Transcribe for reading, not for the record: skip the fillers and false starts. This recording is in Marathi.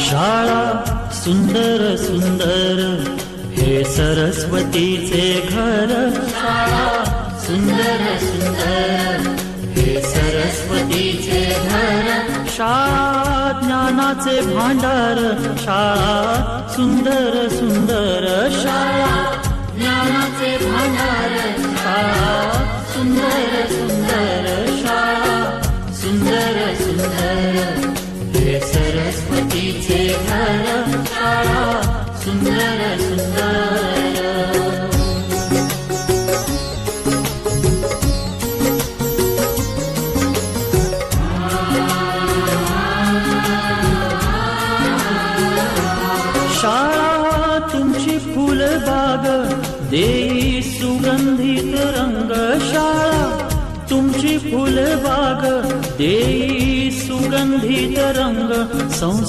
शाळा सुंदर सुंदर हे सरस्वतीचे घर. शाळा सुंदर सुंदर हे सरस्वतीचे घर. शाळा ज्ञानाचे भांडार. शाळा सुंदर सुंदर. शाळा ज्ञानाचे भांडार. शाळा सुंदर सुंदर. शाळा सुंदर सुंदर हे सरस्वतीचे घर. शाळा सुंदर सुंदर. शाळा तुमची फुलबाग देई सुगंधित रंग. शाळा तुमची फुलबाग देई सुगंधित रंग.